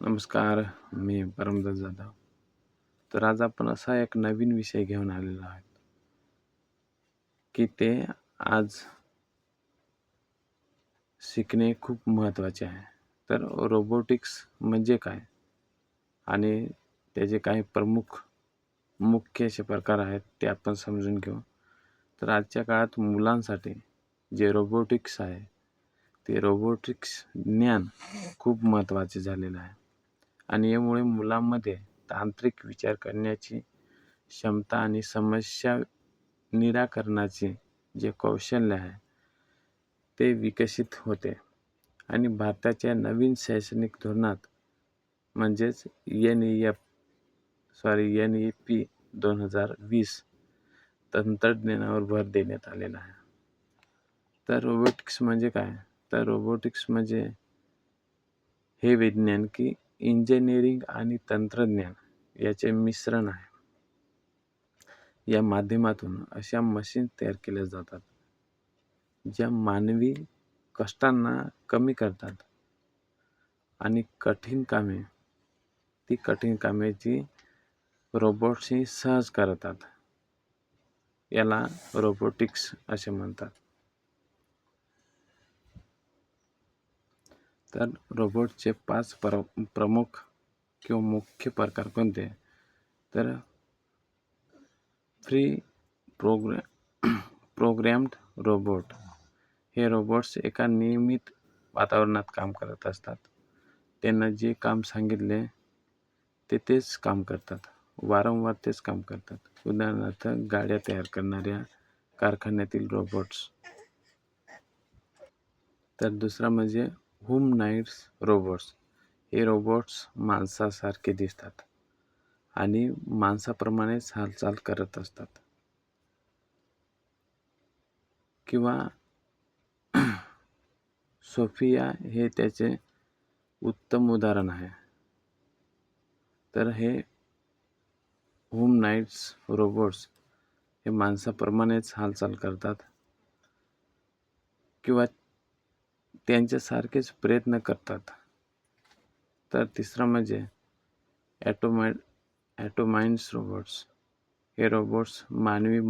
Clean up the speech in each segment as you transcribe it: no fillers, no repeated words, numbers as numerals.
नमस्कार, मी परमदास जाधव. तर आज आपण असा एक नवीन विषय घेऊन आलेलो आहोत, की ते आज शिकणे खूप महत्त्वाचे आहे. तर रोबोटिक्स म्हणजे काय? आणि त्याचे काही मुख्य असे प्रकार आहेत, ते आपण समजून घेऊ. तर आजच्या काळात मुलांसाठी जे रोबोटिक्स आहे, ते रोबोटिक्स ज्ञान खूप महत्त्वाचे झालेलं आहे. आणि यामुळे मुलांमध्ये तांत्रिक विचार करण्याची क्षमता आणि समस्या निराकरणाचे जे कौशल्य आहे, ते विकसित होते. आणि भारताच्या नवीन शैक्षणिक धोरणात म्हणजेच NEP 2020 तंत्रज्ञानावर भर देण्यात आलेला आहे. तर रोबोटिक्स म्हणजे काय? तर रोबोटिक्स म्हणजे हे विज्ञान की इंजिनिअरिंग आणि तंत्रज्ञान याचे मिश्रण आहे. या माध्यमातून अशा मशीन तयार केल्या जातात, ज्या मानवी कष्टांना कमी करतात आणि कठीण कामे जी रोबोट्सही सहज करतात. याला रोबोटिक्स असे म्हणतात. तर रोबोटचे 5 प्रमुख किंवा मुख्य प्रकार कोणते? तर फ्री प्रोग्रॅम्ड रोबोट. हे रोबोट्स एका नियमित वातावरणात काम करत असतात. त्यांना जे काम सांगितले तेच काम करतात. वारंवार तेच काम करतात. उदाहरणार्थ गाड्या तयार करणाऱ्या कारखान्यातील रोबोट्स. तर दुसरा म्हणजे ह्युमनॉइड्स रोबोट्स. हे रोबोट्स माणसासारखे दिसतात आणि माणसाप्रमाणेच हालचाल करत असतात. किंवा सोफिया हे त्याचे उत्तम उदाहरण आहे. तर हे ह्युमनॉइड्स रोबोट्स हे माणसाप्रमाणेच हालचाल करतात किंवा त्यांच्यासारखेच प्रयत्न करतात. तर तिसरा म्हणजे ॲटोमाइन्स रोबोट्स. हे रोबोट्स मानवी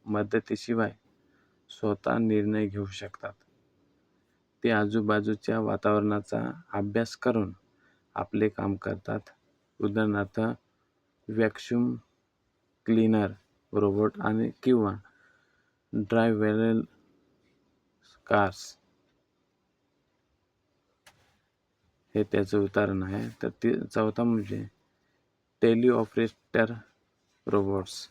मदतीशिवाय स्वतः निर्णय घेऊ शकतात. ते आजूबाजूच्या वातावरणाचा अभ्यास करून आपले काम करतात. उदाहरणार्थ व्हॅक्यूम क्लीनर रोबोट किंवा ड्रायव्हरेबल कार्स हे त्याचं उदाहरण आहे. तर ते चौथा म्हणजे टेलिऑपरेटर रोबोट्स.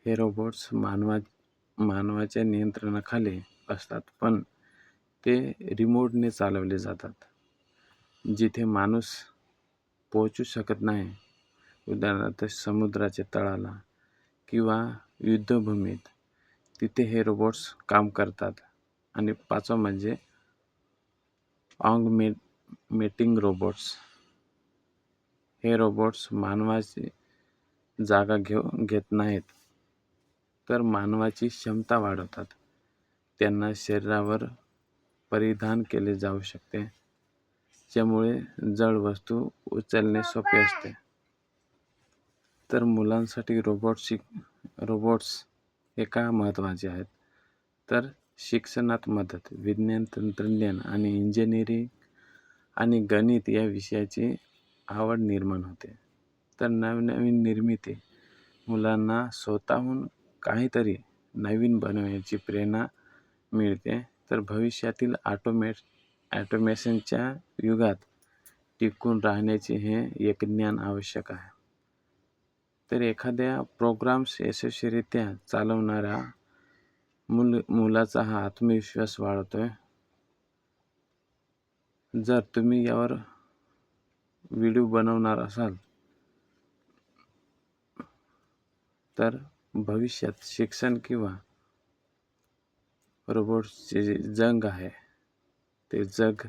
हे रोबोट्स मानवाच्या नियंत्रणाखाली असतात, पण ते रिमोटने चालवले जातात. जिथे माणूस पोहोचू शकत नाही, उदाहरणार्थ समुद्राच्या तळाला किंवा युद्धभूमीत, तिथे हे रोबोट्स काम करतात. आणि पाचवा म्हणजे ऑगमेंटिंग रोबोट्स. हे रोबोट्स मानवाची जागा घेत नाहीत, तर मानवाची क्षमता वाढवतात. त्यांना शरीरावर परिधान केले जाऊ शकते, ज्यामुळे जड वस्तू उचलणे सोपे असते. तर मुलांसाठी रोबोट्स हे का महत्त्वाचे आहेत? तर शिक्षणात मदत, विज्ञान, तंत्रज्ञान आणि इंजिनिअरिंग आणि गणित या विषयाची आवड निर्माण होते. तर नवनवीन निर्मिती, मुलांना स्वतःहून काहीतरी नवीन बनवण्याची प्रेरणा मिळते. तर भविष्यातील ऑटोमेशनच्या युगात टिकून राहण्याचे हे एक ज्ञान आवश्यक आहे. तर एखाद्या प्रोग्राम्स यशस्वीरित्या चालवणाऱ्या मुलाचा हा आत्मविश्वास वाढतोय. जर तुम्ही यावर व्हिडिओ बनवणार असाल, तर भविष्यात शिक्षण किंवा रोबोट्सचे जे जग आहे, ते जग